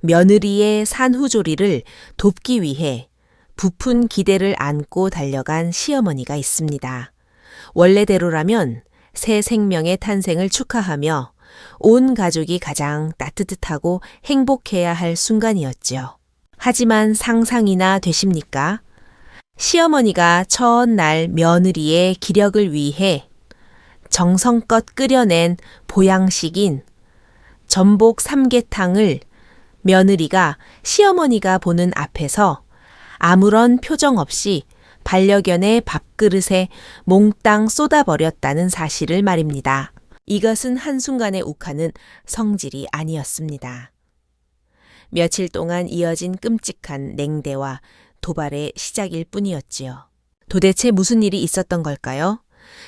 며느리의 산후조리를 돕기 위해 부푼 기대를 안고 달려간 시어머니가 있습니다. 원래대로라면 새 생명의 탄생을 축하하며 온 가족이 가장 따뜻하고 행복해야 할 순간이었죠. 하지만 상상이나 되십니까? 시어머니가 첫날 며느리의 기력을 위해 정성껏 끓여낸 보양식인 전복 삼계탕을 며느리가 시어머니가 보는 앞에서 아무런 표정 없이 반려견의 밥그릇에 몽땅 쏟아버렸다는 사실을 말입니다. 이것은 한순간에 욱하는 성질이 아니었습니다. 며칠 동안 이어진 끔찍한 냉대와 도발의 시작일 뿐이었지요. 도대체 무슨 일이 있었던 걸까요?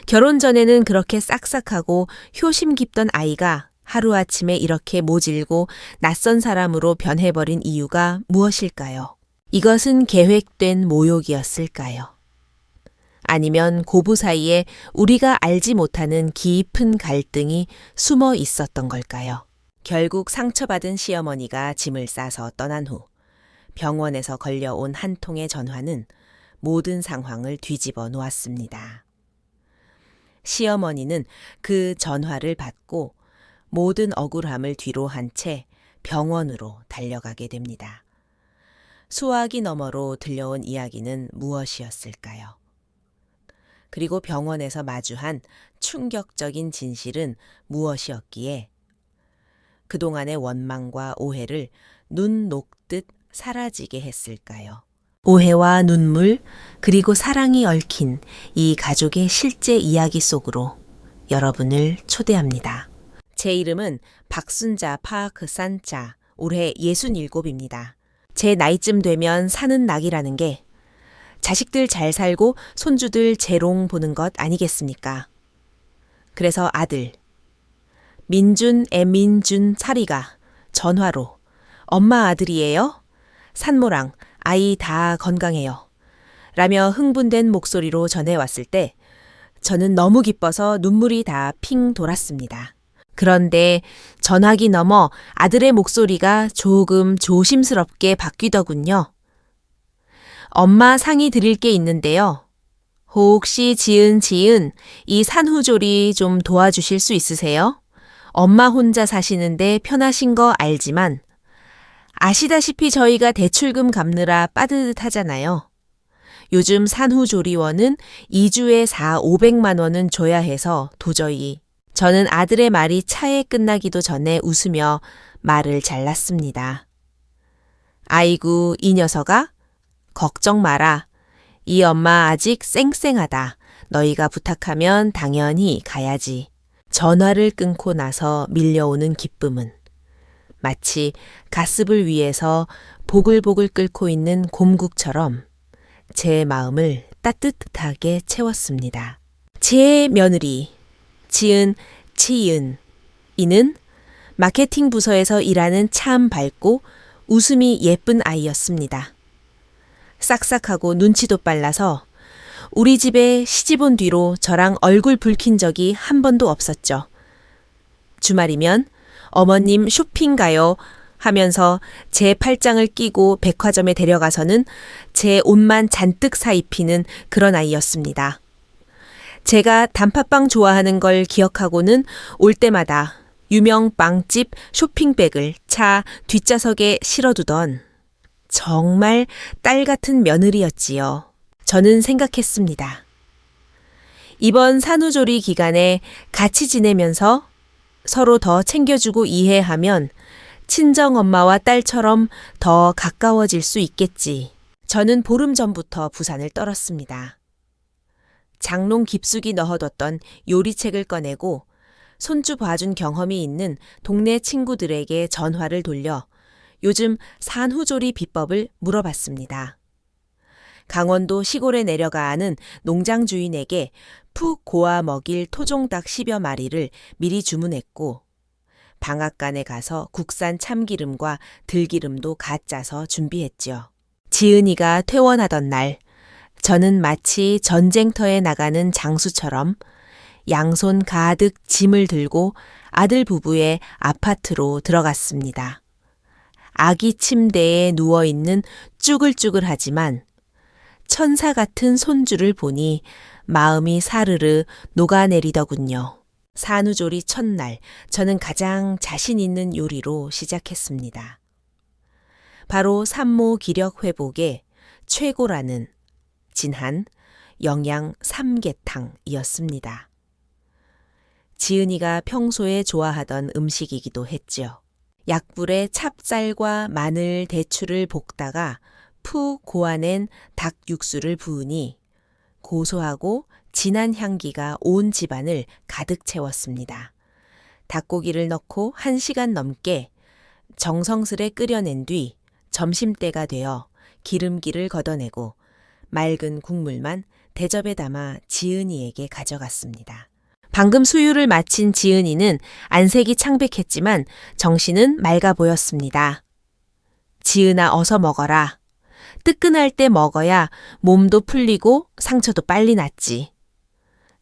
결혼 전에는 그렇게 싹싹하고 효심 깊던 아이가 하루아침에 이렇게 모질고 낯선 사람으로 변해버린 이유가 무엇일까요? 이것은 계획된 모욕이었을까요? 아니면 고부 사이에 우리가 알지 못하는 깊은 갈등이 숨어 있었던 걸까요? 결국 상처받은 시어머니가 짐을 싸서 떠난 후 병원에서 걸려온 한 통의 전화는 모든 상황을 뒤집어 놓았습니다. 시어머니는 그 전화를 받고 모든 억울함을 뒤로 한 채 병원으로 달려가게 됩니다. 수화기 너머로 들려온 이야기는 무엇이었을까요? 그리고 병원에서 마주한 충격적인 진실은 무엇이었기에 그동안의 원망과 오해를 눈 녹듯 사라지게 했을까요? 오해와 눈물 그리고 사랑이 얽힌 이 가족의 실제 이야기 속으로 여러분을 초대합니다. 제 이름은 박순자 파크산자, 올해 67입니다. 제 나이쯤 되면 사는 낙이라는 게 자식들 잘 살고 손주들 재롱 보는 것 아니겠습니까? 그래서 아들 민준, 애민준, 사리가 전화로 엄마 아들이에요? 산모랑 아이 다 건강해요. 라며 흥분된 목소리로 전해왔을 때 저는 너무 기뻐서 눈물이 다 핑 돌았습니다. 그런데 전화기 너머 아들의 목소리가 조금 조심스럽게 바뀌더군요. 엄마 상의 드릴 게 있는데요. 혹시 지은 이 산후조리 좀 도와주실 수 있으세요? 엄마 혼자 사시는데 편하신 거 알지만 아시다시피 저희가 대출금 갚느라 빠듯하잖아요. 요즘 산후조리원은 2주에 500만 원은 줘야 해서 도저히. 저는 아들의 말이 차에 끝나기도 전에 웃으며 말을 잘랐습니다. 아이고 이 녀석아? 걱정 마라. 이 엄마 아직 쌩쌩하다. 너희가 부탁하면 당연히 가야지. 전화를 끊고 나서 밀려오는 기쁨은 마치 가습을 위해서 보글보글 끓고 있는 곰국처럼 제 마음을 따뜻하게 채웠습니다. 제 며느리, 지은 치은, 이는 마케팅 부서에서 일하는 참 밝고 웃음이 예쁜 아이였습니다. 싹싹하고 눈치도 빨라서 우리 집에 시집 온 뒤로 저랑 얼굴 붉힌 적이 한 번도 없었죠. 주말이면 어머님 쇼핑 가요 하면서 제 팔짱을 끼고 백화점에 데려가서는 제 옷만 잔뜩 사입히는 그런 아이였습니다. 제가 단팥빵 좋아하는 걸 기억하고는 올 때마다 유명 빵집 쇼핑백을 차 뒷좌석에 실어두던 정말 딸 같은 며느리였지요. 저는 생각했습니다. 이번 산후조리 기간에 같이 지내면서 서로 더 챙겨주고 이해하면 친정엄마와 딸처럼 더 가까워질 수 있겠지. 저는 보름 전부터 부산을 떨었습니다. 장롱 깊숙이 넣어뒀던 요리책을 꺼내고 손주 봐준 경험이 있는 동네 친구들에게 전화를 돌려 요즘 산후조리 비법을 물어봤습니다. 강원도 시골에 내려가 아는 농장 주인에게 푹 고아 먹일 토종닭 10여 마리를 미리 주문했고 방앗간에 가서 국산 참기름과 들기름도 갓 짜서 준비했죠. 지은이가 퇴원하던 날 저는 마치 전쟁터에 나가는 장수처럼 양손 가득 짐을 들고 아들 부부의 아파트로 들어갔습니다. 아기 침대에 누워있는 쭈글쭈글하지만 천사 같은 손주를 보니 마음이 사르르 녹아내리더군요. 산후조리 첫날, 저는 가장 자신 있는 요리로 시작했습니다. 바로 산모 기력 회복에 최고라는 진한 영양 삼계탕이었습니다. 지은이가 평소에 좋아하던 음식이기도 했지요. 약불에 찹쌀과 마늘, 대추를 볶다가 푹 고아낸 닭 육수를 부으니 고소하고 진한 향기가 온 집안을 가득 채웠습니다. 닭고기를 넣고 1시간 넘게 정성스레 끓여낸 뒤 점심때가 되어 기름기를 걷어내고 맑은 국물만 대접에 담아 지은이에게 가져갔습니다. 방금 수유를 마친 지은이는 안색이 창백했지만 정신은 맑아 보였습니다. 지은아, 어서 먹어라. 뜨끈할 때 먹어야 몸도 풀리고 상처도 빨리 낫지.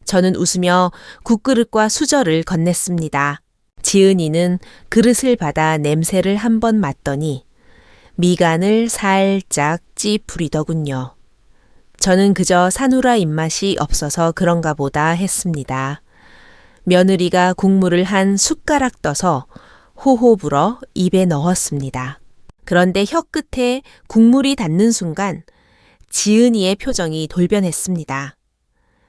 저는 웃으며 국그릇과 수저를 건넸습니다. 지은이는 그릇을 받아 냄새를 한번 맡더니 미간을 살짝 찌푸리더군요. 저는 그저 사누라 입맛이 없어서 그런가 보다 했습니다. 며느리가 국물을 한 숟가락 떠서 호호 불어 입에 넣었습니다. 그런데 혀끝에 국물이 닿는 순간 지은이의 표정이 돌변했습니다.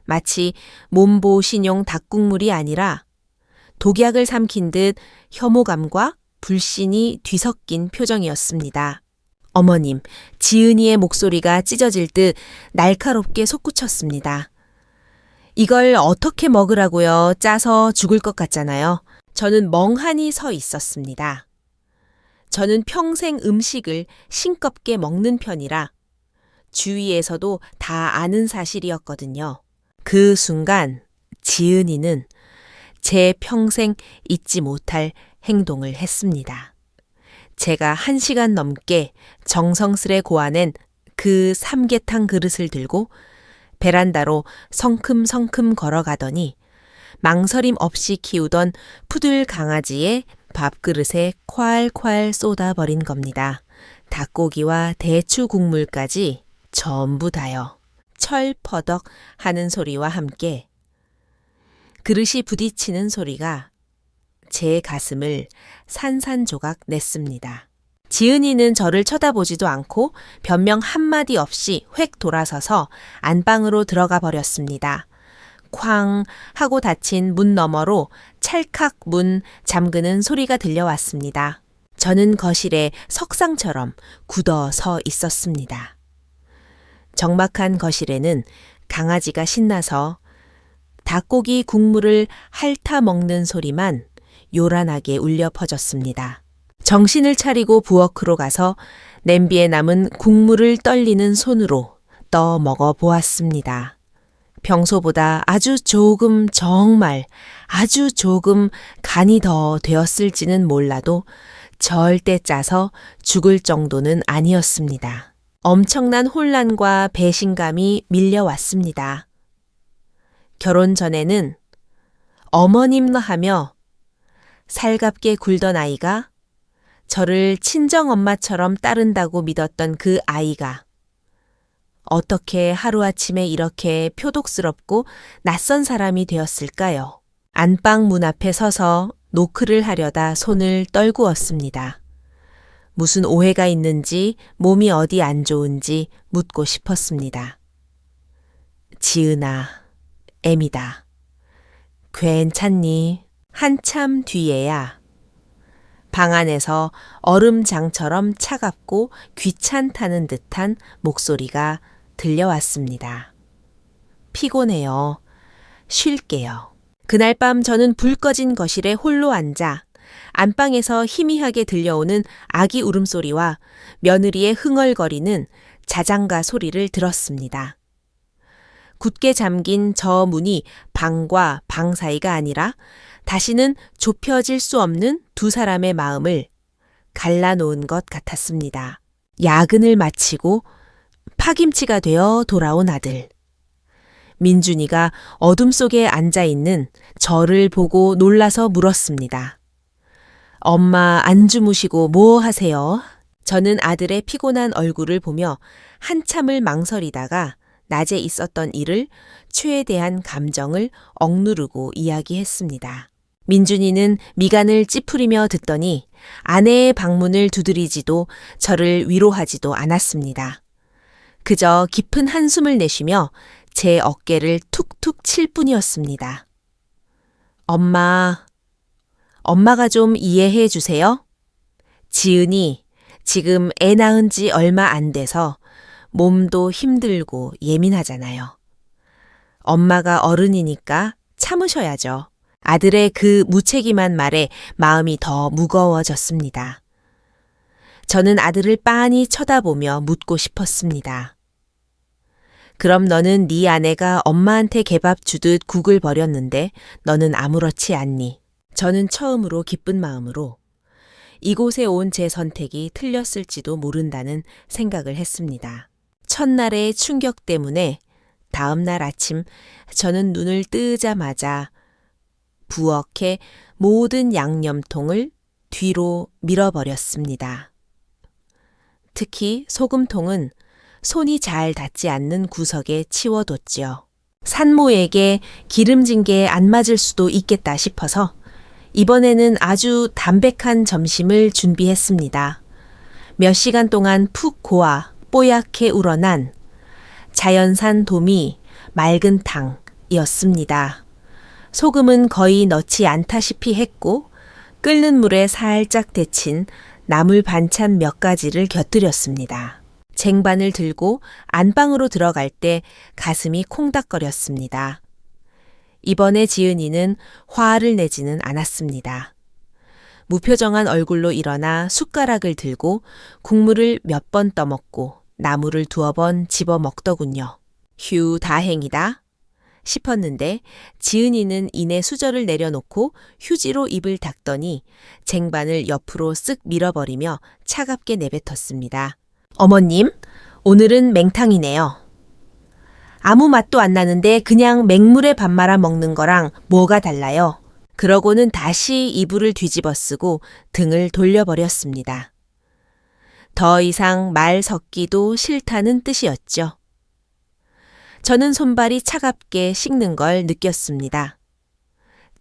마치 몸보신용 닭국물이 아니라 독약을 삼킨 듯 혐오감과 불신이 뒤섞인 표정이었습니다. 어머님, 지은이의 목소리가 찢어질 듯 날카롭게 솟구쳤습니다. 이걸 어떻게 먹으라고요? 짜서 죽을 것 같잖아요. 저는 멍하니 서 있었습니다. 저는 평생 음식을 싱겁게 먹는 편이라 주위에서도 다 아는 사실이었거든요. 그 순간 지은이는 제 평생 잊지 못할 행동을 했습니다. 제가 1시간 넘게 정성스레 고아낸 그 삼계탕 그릇을 들고 베란다로 성큼성큼 걸어가더니 망설임 없이 키우던 푸들 강아지의 밥그릇에 콸콸 쏟아버린 겁니다. 닭고기와 대추 국물까지 전부 다요. 철퍼덕 하는 소리와 함께 그릇이 부딪히는 소리가 제 가슴을 산산조각 냈습니다. 지은이는 저를 쳐다보지도 않고 변명 한마디 없이 획 돌아서서 안방으로 들어가 버렸습니다. 쾅 하고 닫힌 문 너머로 찰칵 문 잠그는 소리가 들려왔습니다. 저는 거실에 석상처럼 굳어 서 있었습니다. 적막한 거실에는 강아지가 신나서 닭고기 국물을 핥아 먹는 소리만 요란하게 울려 퍼졌습니다. 정신을 차리고 부엌으로 가서 냄비에 남은 국물을 떨리는 손으로 떠 먹어 보았습니다. 평소보다 아주 조금, 정말 아주 조금 간이 더 되었을지는 몰라도 절대 짜서 죽을 정도는 아니었습니다. 엄청난 혼란과 배신감이 밀려왔습니다. 결혼 전에는 어머님 하며 살갑게 굴던 아이가 저를 친정엄마처럼 따른다고 믿었던 그 아이가 어떻게 하루아침에 이렇게 표독스럽고 낯선 사람이 되었을까요? 안방 문 앞에 서서 노크를 하려다 손을 떨구었습니다. 무슨 오해가 있는지 몸이 어디 안 좋은지 묻고 싶었습니다. 지은아, 애미다. 괜찮니? 한참 뒤에야 방 안에서 얼음장처럼 차갑고 귀찮다는 듯한 목소리가 들려왔습니다. 피곤해요. 쉴게요. 그날 밤 저는 불 꺼진 거실에 홀로 앉아 안방에서 희미하게 들려오는 아기 울음소리와 며느리의 흥얼거리는 자장가 소리를 들었습니다. 굳게 잠긴 저 문이 방과 방 사이가 아니라 다시는 좁혀질 수 없는 두 사람의 마음을 갈라놓은 것 같았습니다. 야근을 마치고 파김치가 되어 돌아온 아들. 민준이가 어둠 속에 앉아있는 저를 보고 놀라서 물었습니다. 엄마 안 주무시고 뭐 하세요? 저는 아들의 피곤한 얼굴을 보며 한참을 망설이다가 낮에 있었던 일을, 최에 대한 감정을 억누르고 이야기했습니다. 민준이는 미간을 찌푸리며 듣더니 아내의 방문을 두드리지도 저를 위로하지도 않았습니다. 그저 깊은 한숨을 내쉬며 제 어깨를 툭툭 칠 뿐이었습니다. 엄마가 좀 이해해 주세요. 지은이 지금 애 낳은 지 얼마 안 돼서 몸도 힘들고 예민하잖아요. 엄마가 어른이니까 참으셔야죠. 아들의 그 무책임한 말에 마음이 더 무거워졌습니다. 저는 아들을 빤히 쳐다보며 묻고 싶었습니다. 그럼 너는 네 아내가 엄마한테 개밥 주듯 국을 버렸는데 너는 아무렇지 않니? 저는 처음으로 기쁜 마음으로 이곳에 온 제 선택이 틀렸을지도 모른다는 생각을 했습니다. 첫날의 충격 때문에 다음 날 아침 저는 눈을 뜨자마자 부엌의 모든 양념통을 뒤로 밀어버렸습니다. 특히 소금통은 손이 잘 닿지 않는 구석에 치워뒀지요. 산모에게 기름진 게 안 맞을 수도 있겠다 싶어서 이번에는 아주 담백한 점심을 준비했습니다. 몇 시간 동안 푹 고아 뽀얗게 우러난 자연산 도미 맑은 탕이었습니다. 소금은 거의 넣지 않다시피 했고 끓는 물에 살짝 데친 나물 반찬 몇 가지를 곁들였습니다. 쟁반을 들고 안방으로 들어갈 때 가슴이 콩닥거렸습니다. 이번에 지은이는 화를 내지는 않았습니다. 무표정한 얼굴로 일어나 숟가락을 들고 국물을 몇 번 떠먹고 나물을 두어 번 집어 먹더군요. 휴, 다행이다 싶었는데 지은이는 이내 수저를 내려놓고 휴지로 입을 닦더니 쟁반을 옆으로 쓱 밀어버리며 차갑게 내뱉었습니다. 어머님, 오늘은 맹탕이네요. 아무 맛도 안 나는데 그냥 맹물에 밥 말아 먹는 거랑 뭐가 달라요? 그러고는 다시 이불을 뒤집어 쓰고 등을 돌려버렸습니다. 더 이상 말 섞기도 싫다는 뜻이었죠. 저는 손발이 차갑게 식는 걸 느꼈습니다.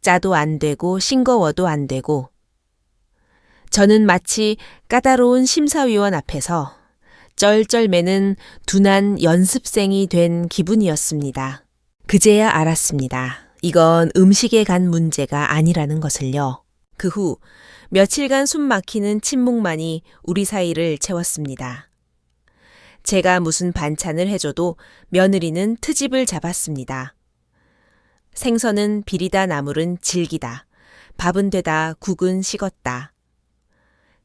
짜도 안 되고 싱거워도 안 되고 저는 마치 까다로운 심사위원 앞에서 쩔쩔매는 둔한 연습생이 된 기분이었습니다. 그제야 알았습니다. 이건 음식에 간 문제가 아니라는 것을요. 그 후 며칠간 숨 막히는 침묵만이 우리 사이를 채웠습니다. 제가 무슨 반찬을 해줘도 며느리는 트집을 잡았습니다. 생선은 비리다 나물은 질기다. 밥은 되다 국은 식었다.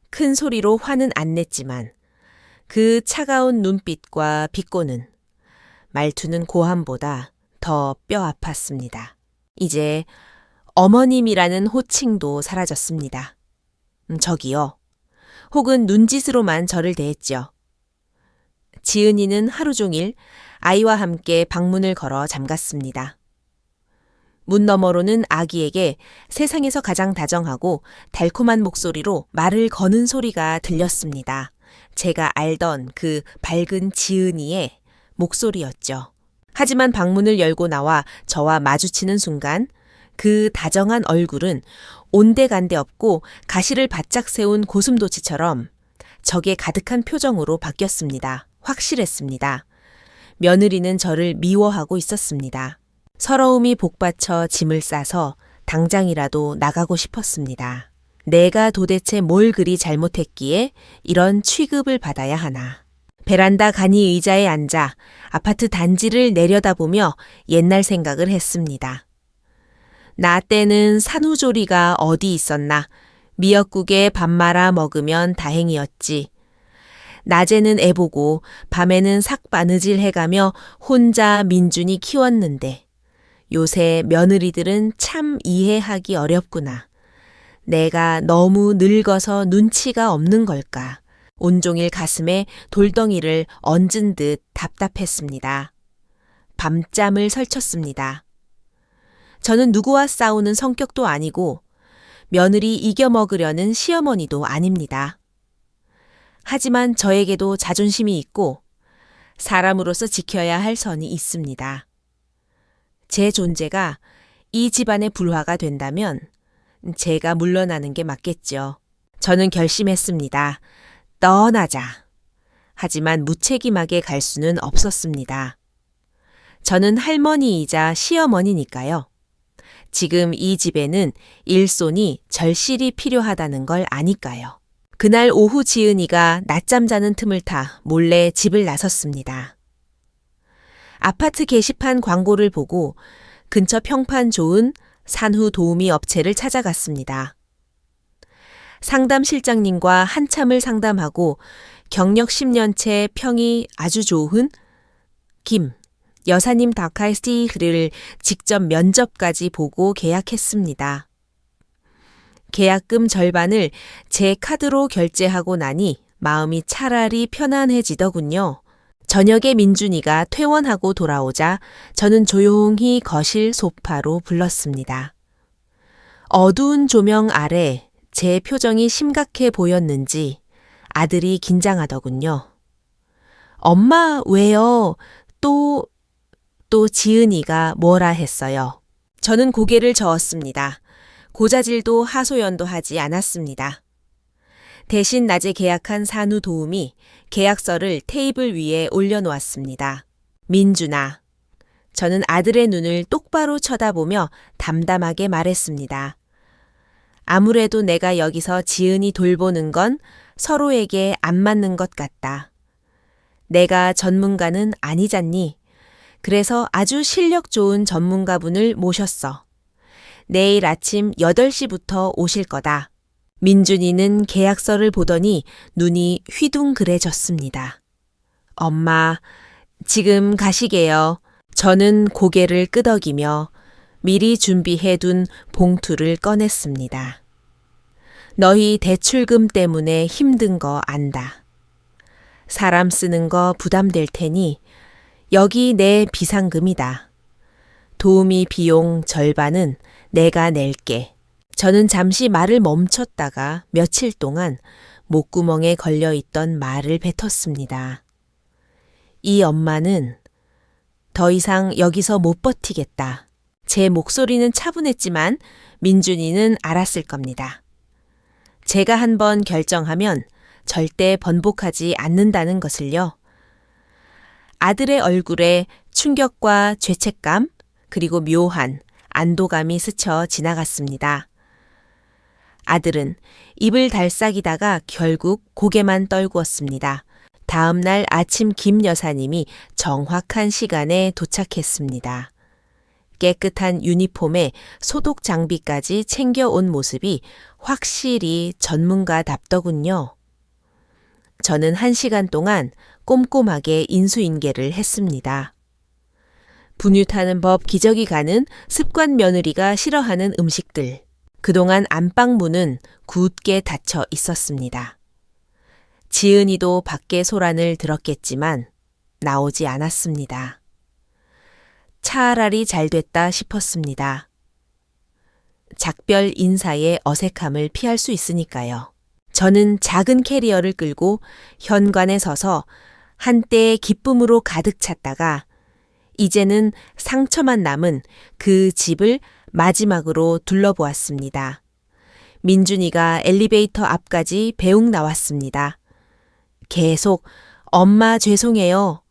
큰 소리로 화는 안 냈지만 그 차가운 눈빛과 비꼬는 말투는 고함보다 더 뼈 아팠습니다. 이제 어머님이라는 호칭도 사라졌습니다. 저기요. 혹은 눈짓으로만 저를 대했죠. 지은이는 하루 종일 아이와 함께 방문을 걸어 잠갔습니다. 문 너머로는 아기에게 세상에서 가장 다정하고 달콤한 목소리로 말을 거는 소리가 들렸습니다. 제가 알던 그 밝은 지은이의 목소리였죠. 하지만 방문을 열고 나와 저와 마주치는 순간 그 다정한 얼굴은 온데간데 없고 가시를 바짝 세운 고슴도치처럼 적에 가득한 표정으로 바뀌었습니다. 확실했습니다. 며느리는 저를 미워하고 있었습니다. 서러움이 복받쳐 짐을 싸서 당장이라도 나가고 싶었습니다. 내가 도대체 뭘 그리 잘못했기에 이런 취급을 받아야 하나. 베란다 간이 의자에 앉아 아파트 단지를 내려다보며 옛날 생각을 했습니다. 나 때는 산후조리가 어디 있었나. 미역국에 밥 말아 먹으면 다행이었지. 낮에는 애 보고 밤에는 삭바느질 해가며 혼자 민준이 키웠는데 요새 며느리들은 참 이해하기 어렵구나. 내가 너무 늙어서 눈치가 없는 걸까. 온종일 가슴에 돌덩이를 얹은 듯 답답했습니다. 밤잠을 설쳤습니다. 저는 누구와 싸우는 성격도 아니고 며느리 이겨먹으려는 시어머니도 아닙니다. 하지만 저에게도 자존심이 있고 사람으로서 지켜야 할 선이 있습니다. 제 존재가 이 집안의 불화가 된다면 제가 물러나는 게 맞겠죠. 저는 결심했습니다. 떠나자. 하지만 무책임하게 갈 수는 없었습니다. 저는 할머니이자 시어머니니까요. 지금 이 집에는 일손이 절실히 필요하다는 걸 아니까요. 그날 오후 지은이가 낮잠 자는 틈을 타 몰래 집을 나섰습니다. 아파트 게시판 광고를 보고 근처 평판 좋은 산후 도우미 업체를 찾아갔습니다. 상담 실장님과 한참을 상담하고 경력 10년째 평이 아주 좋은 김 여사님 다카이스티를 직접 면접까지 보고 계약했습니다. 계약금 절반을 제 카드로 결제하고 나니 마음이 차라리 편안해지더군요. 저녁에 민준이가 퇴원하고 돌아오자 저는 조용히 거실 소파로 불렀습니다. 어두운 조명 아래 제 표정이 심각해 보였는지 아들이 긴장하더군요. 엄마, 왜요? 또 지은이가 뭐라 했어요. 저는 고개를 저었습니다. 고자질도 하소연도 하지 않았습니다. 대신 낮에 계약한 산후 도우미 계약서를 테이블 위에 올려놓았습니다. 민준아. 저는 아들의 눈을 똑바로 쳐다보며 담담하게 말했습니다. 아무래도 내가 여기서 지은이 돌보는 건 서로에게 안 맞는 것 같다. 내가 전문가는 아니잖니. 그래서 아주 실력 좋은 전문가분을 모셨어. 내일 아침 8시부터 오실 거다. 민준이는 계약서를 보더니 눈이 휘둥그레졌습니다. 엄마, 지금 가시게요. 저는 고개를 끄덕이며 미리 준비해둔 봉투를 꺼냈습니다. 너희 대출금 때문에 힘든 거 안다. 사람 쓰는 거 부담될 테니 여기 내 비상금이다. 도우미 비용 절반은 내가 낼게. 저는 잠시 말을 멈췄다가 며칠 동안 목구멍에 걸려있던 말을 뱉었습니다. 이 엄마는 더 이상 여기서 못 버티겠다. 제 목소리는 차분했지만 민준이는 알았을 겁니다. 제가 한번 결정하면 절대 번복하지 않는다는 것을요. 아들의 얼굴에 충격과 죄책감 그리고 묘한 안도감이 스쳐 지나갔습니다. 아들은 입을 달싹이다가 결국 고개만 떨구었습니다. 다음 날 아침 김 여사님이 정확한 시간에 도착했습니다. 깨끗한 유니폼에 소독 장비까지 챙겨온 모습이 확실히 전문가답더군요. 저는 1시간 동안 꼼꼼하게 인수인계를 했습니다. 분유 타는 법 기저귀 가는 습관 며느리가 싫어하는 음식들. 그동안 안방문은 굳게 닫혀 있었습니다. 지은이도 밖에 소란을 들었겠지만 나오지 않았습니다. 차라리 잘 됐다 싶었습니다. 작별 인사의 어색함을 피할 수 있으니까요. 저는 작은 캐리어를 끌고 현관에 서서 한때의 기쁨으로 가득 찼다가 이제는 상처만 남은 그 집을 마지막으로 둘러보았습니다. 민준이가 엘리베이터 앞까지 배웅 나왔습니다. 계속 엄마 죄송해요.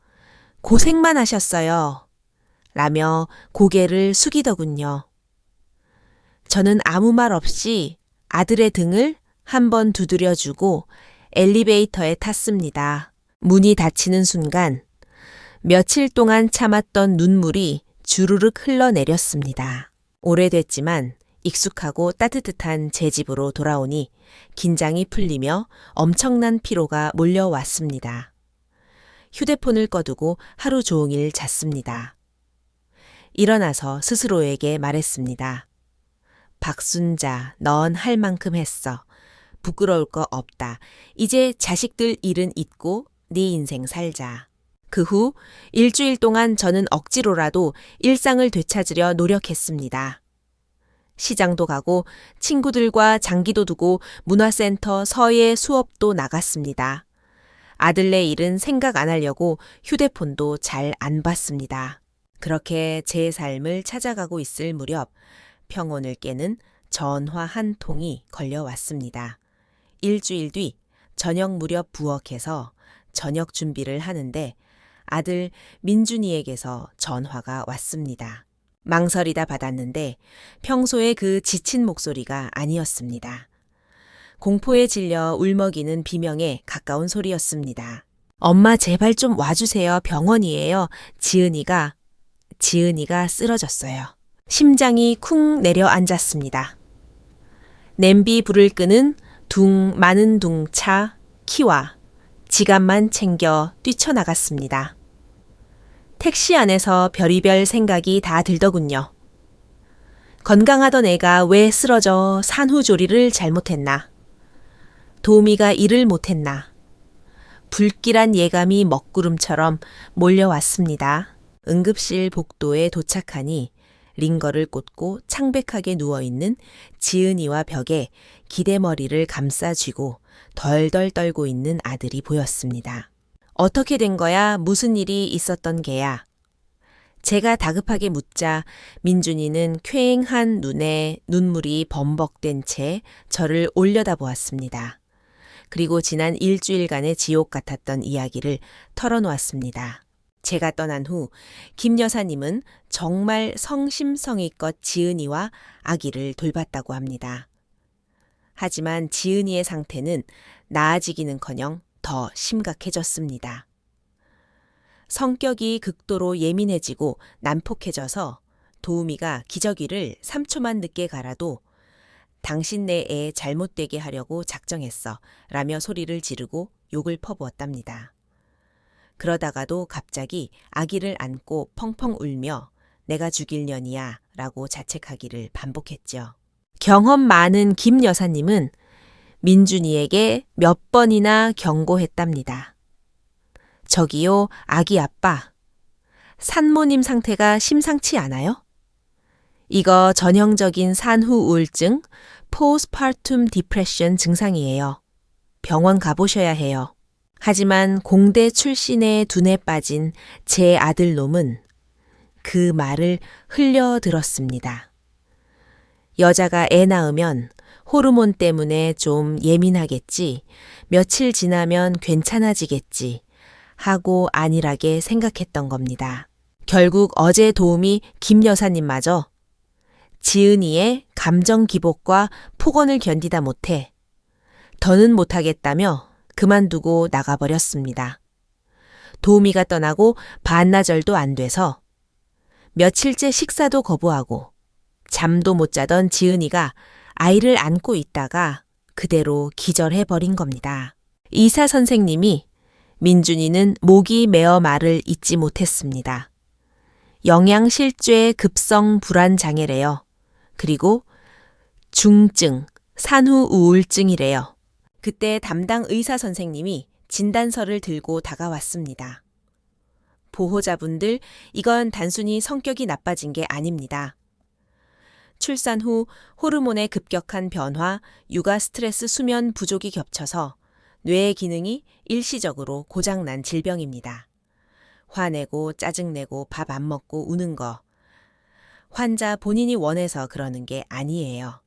고생만 하셨어요. 라며 고개를 숙이더군요. 저는 아무 말 없이 아들의 등을 한번 두드려주고 엘리베이터에 탔습니다. 문이 닫히는 순간 며칠 동안 참았던 눈물이 주르륵 흘러내렸습니다. 오래됐지만 익숙하고 따뜻한 제 집으로 돌아오니 긴장이 풀리며 엄청난 피로가 몰려왔습니다. 휴대폰을 꺼두고 하루 종일 잤습니다. 일어나서 스스로에게 말했습니다. 박순자, 넌 할 만큼 했어. 부끄러울 거 없다. 이제 자식들 일은 잊고 네 인생 살자. 그 후 일주일 동안 저는 억지로라도 일상을 되찾으려 노력했습니다. 시장도 가고 친구들과 장기도 두고 문화센터 서예 수업도 나갔습니다. 아들네 일은 생각 안 하려고 휴대폰도 잘 안 봤습니다. 그렇게 제 삶을 찾아가고 있을 무렵 평온을 깨는 전화 한 통이 걸려왔습니다. 일주일 뒤 저녁 무렵 부엌에서 저녁 준비를 하는데 아들 민준이에게서 전화가 왔습니다. 망설이다 받았는데 평소에 그 지친 목소리가 아니었습니다. 공포에 질려 울먹이는 비명에 가까운 소리였습니다. 엄마 제발 좀 와주세요. 병원이에요. 지은이가 쓰러졌어요. 심장이 쿵 내려앉았습니다. 냄비 불을 끄는 많은 둥차 키와 지갑만 챙겨 뛰쳐나갔습니다. 택시 안에서 별의별 생각이 다 들더군요. 건강하던 애가 왜 쓰러져 산후조리를 잘못했나? 도우미가 일을 못했나? 불길한 예감이 먹구름처럼 몰려왔습니다. 응급실 복도에 도착하니 링거를 꽂고 창백하게 누워있는 지은이와 벽에 기대머리를 감싸쥐고 덜덜 떨고 있는 아들이 보였습니다. 어떻게 된 거야? 무슨 일이 있었던 게야? 제가 다급하게 묻자 민준이는 쾌행한 눈에 눈물이 범벅된 채 저를 올려다보았습니다. 그리고 지난 일주일간의 지옥 같았던 이야기를 털어놓았습니다. 제가 떠난 후 김 여사님은 정말 성심성의껏 지은이와 아기를 돌봤다고 합니다. 하지만 지은이의 상태는 나아지기는커녕 더 심각해졌습니다. 성격이 극도로 예민해지고 난폭해져서 도우미가 기저귀를 3초만 늦게 갈아도 당신 내 애 잘못되게 하려고 작정했어 라며 소리를 지르고 욕을 퍼부었답니다. 그러다가도 갑자기 아기를 안고 펑펑 울며 내가 죽일 년이야 라고 자책하기를 반복했죠. 경험 많은 김 여사님은 민준이에게 몇 번이나 경고했답니다. 저기요, 아기 아빠. 산모님 상태가 심상치 않아요? 이거 전형적인 산후 우울증, 포스트파tum 디프레션 증상이에요. 병원 가보셔야 해요. 하지만 공대 출신의 둔에 빠진 제 아들놈은 그 말을 흘려들었습니다. 여자가 애 낳으면 호르몬 때문에 좀 예민하겠지, 며칠 지나면 괜찮아지겠지 하고 안일하게 생각했던 겁니다. 결국 어제 도우미 김 여사님마저 지은이의 감정 기복과 폭언을 견디다 못해 더는 못하겠다며 그만두고 나가버렸습니다. 도우미가 떠나고 반나절도 안 돼서 며칠째 식사도 거부하고 잠도 못 자던 지은이가 아이를 안고 있다가 그대로 기절해버린 겁니다. 의사 선생님이 민준이는 목이 메어 말을 잊지 못했습니다. 영양실죄 급성 불안 장애래요. 그리고 중증, 산후 우울증이래요. 그때 담당 의사 선생님이 진단서를 들고 다가왔습니다. 보호자분들, 이건 단순히 성격이 나빠진 게 아닙니다. 출산 후 호르몬의 급격한 변화, 육아 스트레스 수면 부족이 겹쳐서 뇌의 기능이 일시적으로 고장난 질병입니다. 화내고 짜증내고 밥 안 먹고 우는 거. 환자 본인이 원해서 그러는 게 아니에요.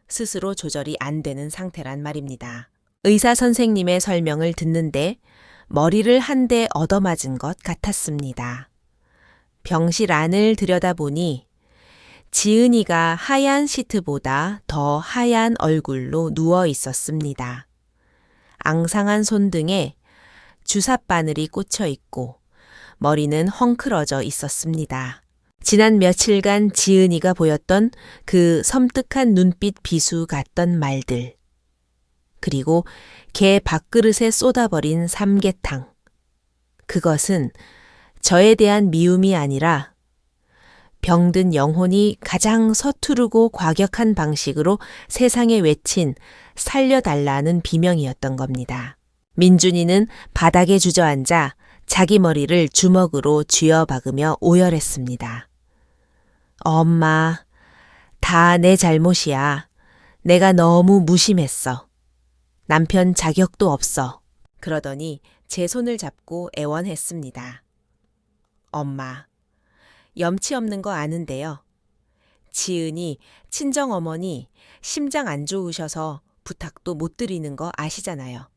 스스로 조절이 안 되는 상태란 말입니다. 의사 선생님의 설명을 듣는데 머리를 한 대 얻어맞은 것 같았습니다. 병실 안을 들여다보니 지은이가 하얀 시트보다 더 하얀 얼굴로 누워 있었습니다. 앙상한 손등에 주삿바늘이 꽂혀 있고 머리는 헝클어져 있었습니다. 지난 며칠간 지은이가 보였던 그 섬뜩한 눈빛 비수 같던 말들. 그리고 개 밥그릇에 쏟아버린 삼계탕. 그것은 저에 대한 미움이 아니라 병든 영혼이 가장 서투르고 과격한 방식으로 세상에 외친 살려달라는 비명이었던 겁니다. 민준이는 바닥에 주저앉아 자기 머리를 주먹으로 쥐어박으며 오열했습니다. 엄마, 다 내 잘못이야. 내가 너무 무심했어. 남편 자격도 없어. 그러더니 제 손을 잡고 애원했습니다. 엄마, 염치 없는 거 아는데요. 지은이 친정어머니 심장 안 좋으셔서 부탁도 못 드리는 거 아시잖아요.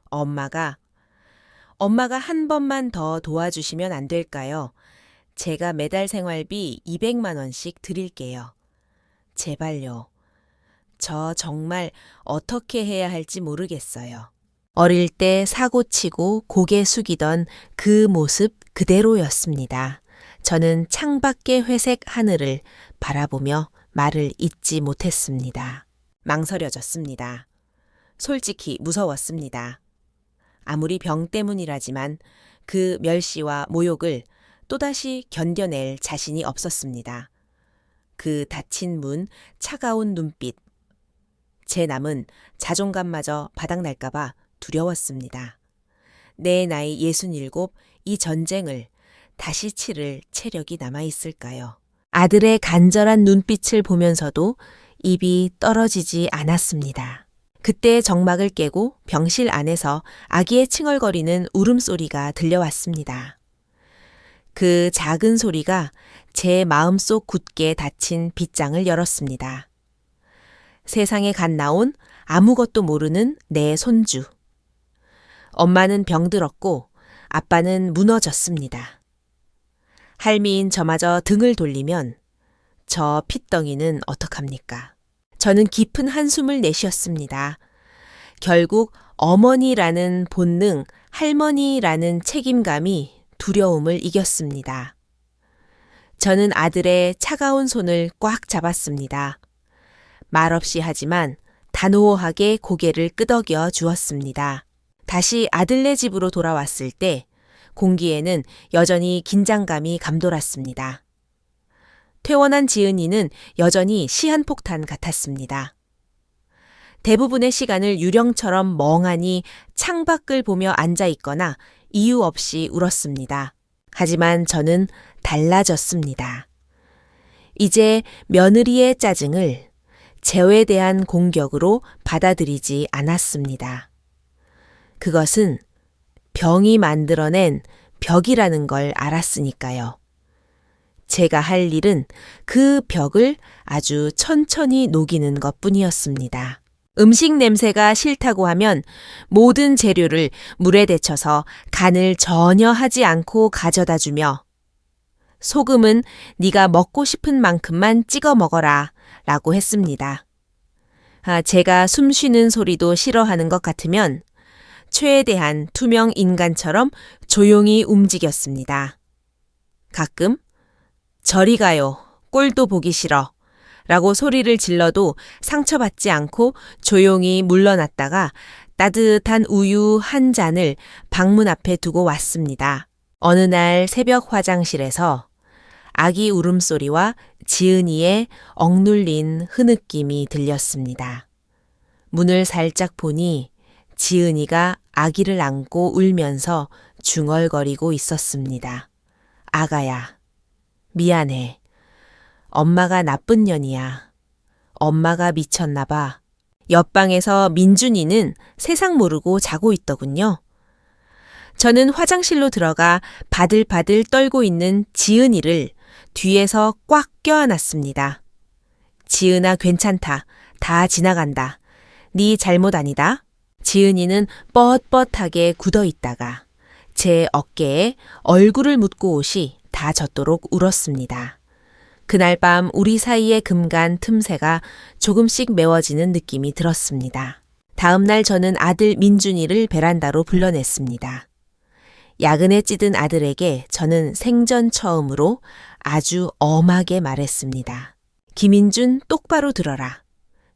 엄마가 한 번만 더 도와주시면 안 될까요? 제가 매달 생활비 200만 원씩 드릴게요. 제발요. 저 정말 어떻게 해야 할지 모르겠어요. 어릴 때 사고치고 고개 숙이던 그 모습 그대로였습니다. 저는 창밖의 회색 하늘을 바라보며 말을 잇지 못했습니다. 망설여졌습니다. 솔직히 무서웠습니다. 아무리 병 때문이라지만 그 멸시와 모욕을 또다시 견뎌낼 자신이 없었습니다. 그 닫힌 문, 차가운 눈빛. 제 남은 자존감마저 바닥날까봐 두려웠습니다. 내 나이 67, 이 전쟁을 다시 치를 체력이 남아있을까요? 아들의 간절한 눈빛을 보면서도 입이 떨어지지 않았습니다. 그때 정막을 깨고 병실 안에서 아기의 칭얼거리는 울음소리가 들려왔습니다. 그 작은 소리가 제 마음속 굳게 닫힌 빗장을 열었습니다. 세상에 갓 나온 아무것도 모르는 내 손주. 엄마는 병들었고 아빠는 무너졌습니다. 할미인 저마저 등을 돌리면 저 핏덩이는 어떡합니까? 저는 깊은 한숨을 내쉬었습니다. 결국 어머니라는 본능, 할머니라는 책임감이 두려움을 이겼습니다. 저는 아들의 차가운 손을 꽉 잡았습니다. 말없이 하지만 단호하게 고개를 끄덕여 주었습니다. 다시 아들네 집으로 돌아왔을 때 공기에는 여전히 긴장감이 감돌았습니다. 퇴원한 지은이는 여전히 시한폭탄 같았습니다. 대부분의 시간을 유령처럼 멍하니 창밖을 보며 앉아 있거나 이유 없이 울었습니다. 하지만 저는 달라졌습니다. 이제 며느리의 짜증을 재회에 대한 공격으로 받아들이지 않았습니다. 그것은 병이 만들어낸 벽이라는 걸 알았으니까요. 제가 할 일은 그 벽을 아주 천천히 녹이는 것뿐이었습니다. 음식 냄새가 싫다고 하면 모든 재료를 물에 데쳐서 간을 전혀 하지 않고 가져다 주며 소금은 네가 먹고 싶은 만큼만 찍어 먹어라 라고 했습니다. 제가 숨 쉬는 소리도 싫어하는 것 같으면 최대한 투명 인간처럼 조용히 움직였습니다. 가끔 저리 가요. 꼴도 보기 싫어. 라고 소리를 질러도 상처받지 않고 조용히 물러났다가 따뜻한 우유 한 잔을 방문 앞에 두고 왔습니다. 어느 날 새벽 화장실에서 아기 울음소리와 지은이의 억눌린 흐느낌이 들렸습니다. 문을 살짝 보니 지은이가 아기를 안고 울면서 중얼거리고 있었습니다. 아가야, 미안해. 엄마가 나쁜 년이야. 엄마가 미쳤나 봐. 옆방에서 민준이는 세상 모르고 자고 있더군요. 저는 화장실로 들어가 바들바들 떨고 있는 지은이를 뒤에서 꽉 껴안았습니다. 지은아 괜찮다. 다 지나간다. 네 잘못 아니다. 지은이는 뻣뻣하게 굳어 있다가 제 어깨에 얼굴을 묻고 옷이 다 젖도록 울었습니다. 그날 밤 우리 사이의 금간 틈새가 조금씩 메워지는 느낌이 들었습니다. 다음 날 저는 아들 민준이를 베란다로 불러냈습니다. 야근에 찌든 아들에게 저는 생전 처음으로 아주 엄하게 말했습니다. 김인준 똑바로 들어라.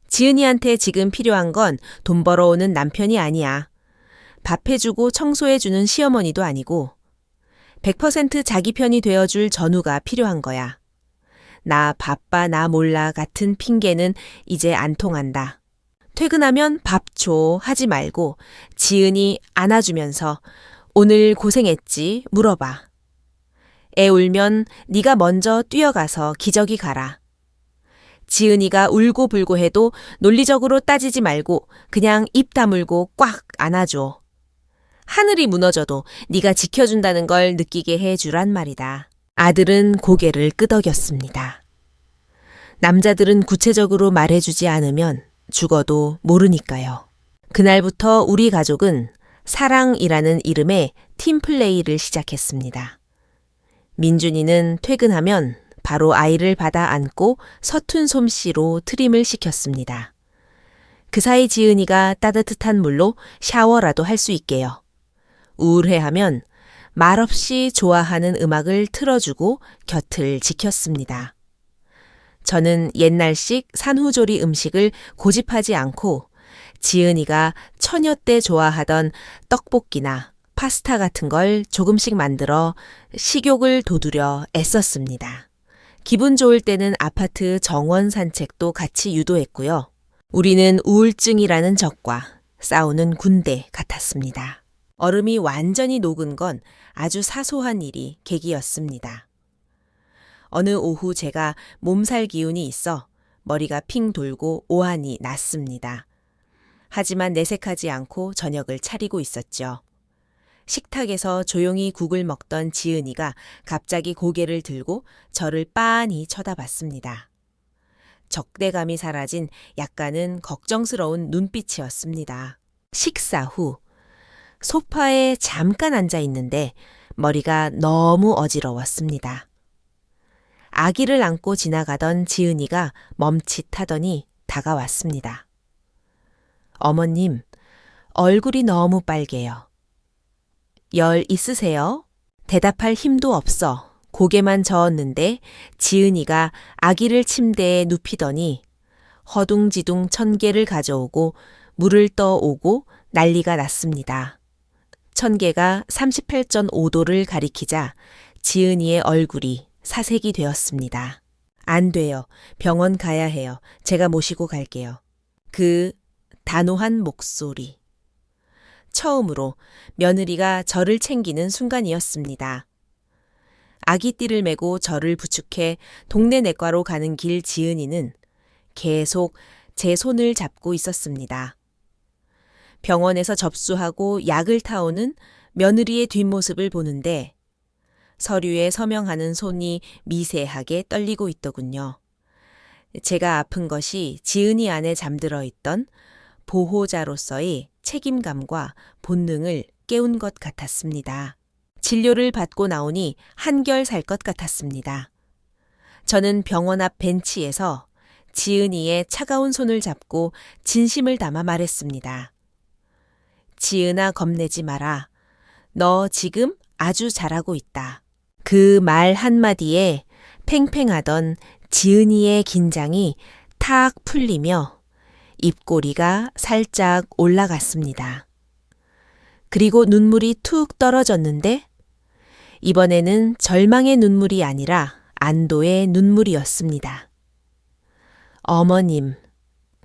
지은이한테 지금 필요한 건 돈 벌어오는 남편이 아니야. 밥 해주고 청소해주는 시어머니도 아니고 100% 자기 편이 되어줄 전우가 필요한 거야. 나 바빠 나 몰라 같은 핑계는 이제 안 통한다. 퇴근하면 밥 줘 하지 말고 지은이 안아주면서 오늘 고생했지 물어봐. 애 울면 네가 먼저 뛰어가서 기저귀 갈아. 지은이가 울고불고 해도 논리적으로 따지지 말고 그냥 입 다물고 꽉 안아줘. 하늘이 무너져도 네가 지켜준다는 걸 느끼게 해주란 말이다. 아들은 고개를 끄덕였습니다. 남자들은 구체적으로 말해주지 않으면 죽어도 모르니까요. 그날부터 우리 가족은 사랑이라는 이름의 팀플레이를 시작했습니다. 민준이는 퇴근하면 바로 아이를 받아 안고 서툰 솜씨로 트림을 시켰습니다. 그 사이 지은이가 따뜻한 물로 샤워라도 할 수 있게요. 우울해하면 말없이 좋아하는 음악을 틀어주고 곁을 지켰습니다. 저는 옛날식 산후조리 음식을 고집하지 않고 지은이가 처녀 때 좋아하던 떡볶이나 파스타 같은 걸 조금씩 만들어 식욕을 돋우려 애썼습니다. 기분 좋을 때는 아파트 정원 산책도 같이 유도했고요. 우리는 우울증이라는 적과 싸우는 군대 같았습니다. 얼음이 완전히 녹은 건 아주 사소한 일이 계기였습니다. 어느 오후 제가 몸살 기운이 있어 머리가 핑 돌고 오한이 났습니다. 하지만 내색하지 않고 저녁을 차리고 있었죠. 식탁에서 조용히 국을 먹던 지은이가 갑자기 고개를 들고 저를 빤히 쳐다봤습니다. 적대감이 사라진 약간은 걱정스러운 눈빛이었습니다. 식사 후 소파에 잠깐 앉아 있는데 머리가 너무 어지러웠습니다. 아기를 안고 지나가던 지은이가 멈칫하더니 다가왔습니다. 어머님, 얼굴이 너무 빨개요. 열 있으세요? 대답할 힘도 없어 고개만 저었는데 지은이가 아기를 침대에 눕히더니 허둥지둥 천개를 가져오고 물을 떠오고 난리가 났습니다. 천개가 38.5도를 가리키자 지은이의 얼굴이 사색이 되었습니다. 안 돼요. 병원 가야 해요. 제가 모시고 갈게요. 그 단호한 목소리. 처음으로 며느리가 저를 챙기는 순간이었습니다. 아기띠를 메고 저를 부축해 동네 내과로 가는 길 지은이는 계속 제 손을 잡고 있었습니다. 병원에서 접수하고 약을 타오는 며느리의 뒷모습을 보는데 서류에 서명하는 손이 미세하게 떨리고 있더군요. 제가 아픈 것이 지은이 안에 잠들어 있던 보호자로서의 책임감과 본능을 깨운 것 같았습니다. 진료를 받고 나오니 한결 살 것 같았습니다. 저는 병원 앞 벤치에서 지은이의 차가운 손을 잡고 진심을 담아 말했습니다. 지은아, 겁내지 마라. 너 지금 아주 잘하고 있다. 그 말 한마디에 팽팽하던 지은이의 긴장이 탁 풀리며 입꼬리가 살짝 올라갔습니다. 그리고 눈물이 툭 떨어졌는데 이번에는 절망의 눈물이 아니라 안도의 눈물이었습니다. 어머님,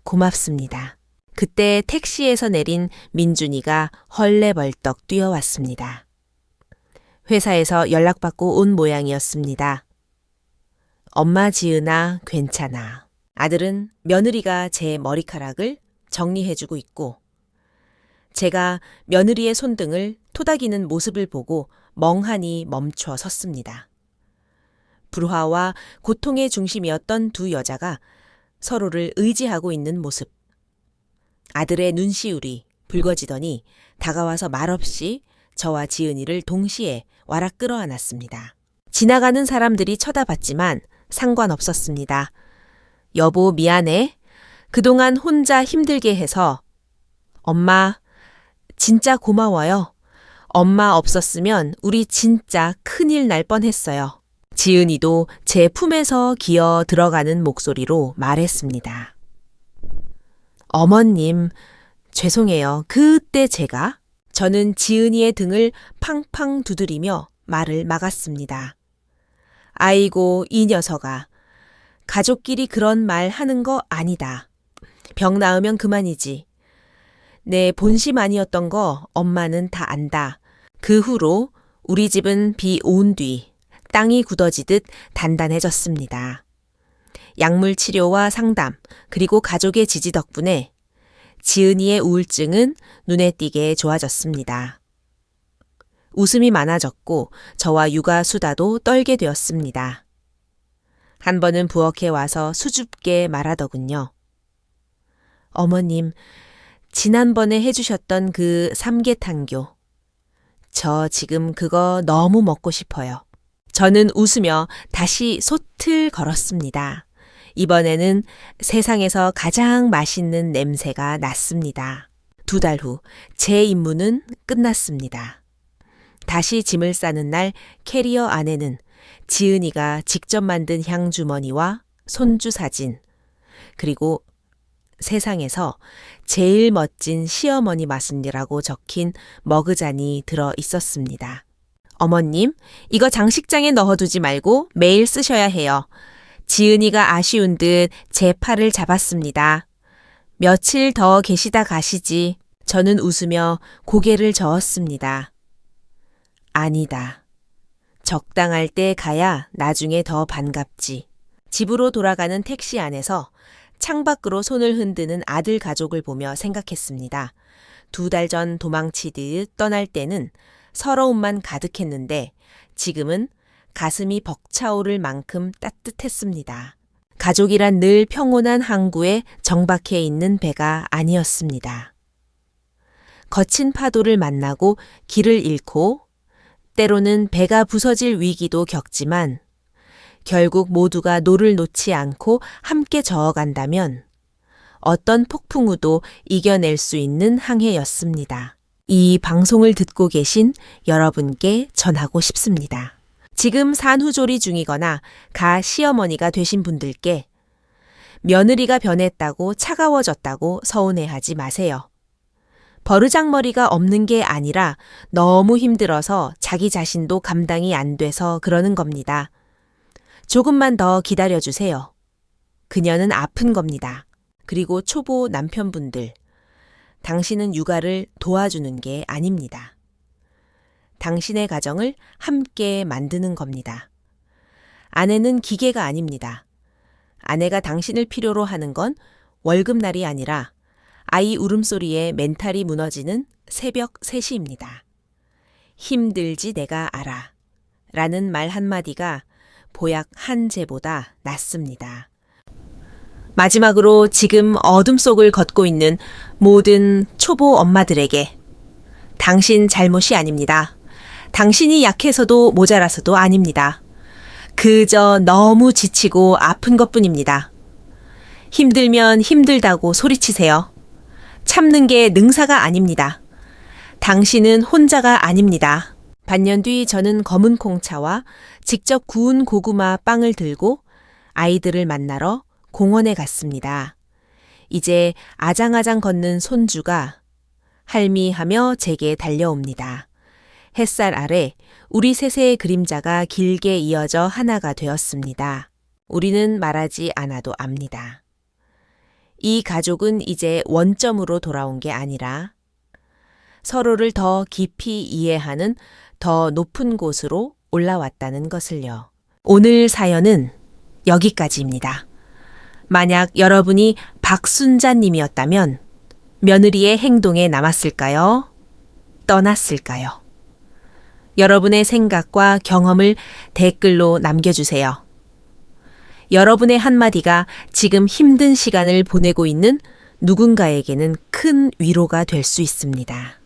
고맙습니다. 그때 택시에서 내린 민준이가 헐레벌떡 뛰어왔습니다. 회사에서 연락받고 온 모양이었습니다. 엄마 지은아, 괜찮아. 아들은 며느리가 제 머리카락을 정리해주고 있고 제가 며느리의 손등을 토닥이는 모습을 보고 멍하니 멈춰 섰습니다. 불화와 고통의 중심이었던 두 여자가 서로를 의지하고 있는 모습. 아들의 눈시울이 붉어지더니 다가와서 말없이 저와 지은이를 동시에 와락 끌어안았습니다. 지나가는 사람들이 쳐다봤지만 상관없었습니다. 여보, 미안해. 그동안 혼자 힘들게 해서. 엄마, 진짜 고마워요. 엄마 없었으면 우리 진짜 큰일 날 뻔했어요. 지은이도 제 품에서 기어 들어가는 목소리로 말했습니다. 어머님, 죄송해요. 그때 제가. 저는 지은이의 등을 팡팡 두드리며 말을 막았습니다. 아이고, 이 녀석아. 가족끼리 그런 말 하는 거 아니다. 병 나으면 그만이지. 내 본심 아니었던 거 엄마는 다 안다. 그 후로 우리 집은 비 온 뒤 땅이 굳어지듯 단단해졌습니다. 약물 치료와 상담, 그리고 가족의 지지 덕분에 지은이의 우울증은 눈에 띄게 좋아졌습니다. 웃음이 많아졌고 저와 육아 수다도 떨게 되었습니다. 한 번은 부엌에 와서 수줍게 말하더군요. 어머님, 지난번에 해주셨던 그 삼계탕교. 저 지금 그거 너무 먹고 싶어요. 저는 웃으며 다시 솥을 걸었습니다. 이번에는 세상에서 가장 맛있는 냄새가 났습니다. 2달 후 제 임무는 끝났습니다. 다시 짐을 싸는 날 캐리어 안에는 지은이가 직접 만든 향주머니와 손주 사진, 그리고 세상에서 제일 멋진 시어머니 맞습니다라고 적힌 머그잔이 들어 있었습니다. 어머님, 이거 장식장에 넣어두지 말고 매일 쓰셔야 해요. 지은이가 아쉬운 듯 제 팔을 잡았습니다. 며칠 더 계시다 가시지. 저는 웃으며 고개를 저었습니다. 아니다. 적당할 때 가야 나중에 더 반갑지. 집으로 돌아가는 택시 안에서 창밖으로 손을 흔드는 아들 가족을 보며 생각했습니다. 2달 전 도망치듯 떠날 때는 서러움만 가득했는데 지금은 가슴이 벅차오를 만큼 따뜻했습니다. 가족이란 늘 평온한 항구에 정박해 있는 배가 아니었습니다. 거친 파도를 만나고 길을 잃고 때로는 배가 부서질 위기도 겪지만 결국 모두가 노를 놓지 않고 함께 저어간다면 어떤 폭풍우도 이겨낼 수 있는 항해였습니다. 이 방송을 듣고 계신 여러분께 전하고 싶습니다. 지금 산후조리 중이거나 가 시어머니가 되신 분들께 며느리가 변했다고 차가워졌다고 서운해하지 마세요. 버르장머리가 없는 게 아니라 너무 힘들어서 자기 자신도 감당이 안 돼서 그러는 겁니다. 조금만 더 기다려주세요. 그녀는 아픈 겁니다. 그리고 초보 남편분들, 당신은 육아를 도와주는 게 아닙니다. 당신의 가정을 함께 만드는 겁니다. 아내는 기계가 아닙니다. 아내가 당신을 필요로 하는 건 월급날이 아니라 아이 울음소리에 멘탈이 무너지는 새벽 3시입니다. 힘들지 내가 알아. 라는 말 한마디가 보약 한 제보다 낫습니다. 마지막으로 지금 어둠 속을 걷고 있는 모든 초보 엄마들에게 당신 잘못이 아닙니다. 당신이 약해서도 모자라서도 아닙니다. 그저 너무 지치고 아픈 것뿐입니다. 힘들면 힘들다고 소리치세요. 참는 게 능사가 아닙니다. 당신은 혼자가 아닙니다. 반년 뒤 저는 검은 콩차와 직접 구운 고구마 빵을 들고 아이들을 만나러 공원에 갔습니다. 이제 아장아장 걷는 손주가 할미하며 제게 달려옵니다. 햇살 아래 우리 셋의 그림자가 길게 이어져 하나가 되었습니다. 우리는 말하지 않아도 압니다. 이 가족은 이제 원점으로 돌아온 게 아니라 서로를 더 깊이 이해하는 더 높은 곳으로 올라왔다는 것을요. 오늘 사연은 여기까지입니다. 만약 여러분이 박순자님이었다면 며느리의 행동에 남았을까요? 떠났을까요? 여러분의 생각과 경험을 댓글로 남겨주세요. 여러분의 한마디가 지금 힘든 시간을 보내고 있는 누군가에게는 큰 위로가 될 수 있습니다.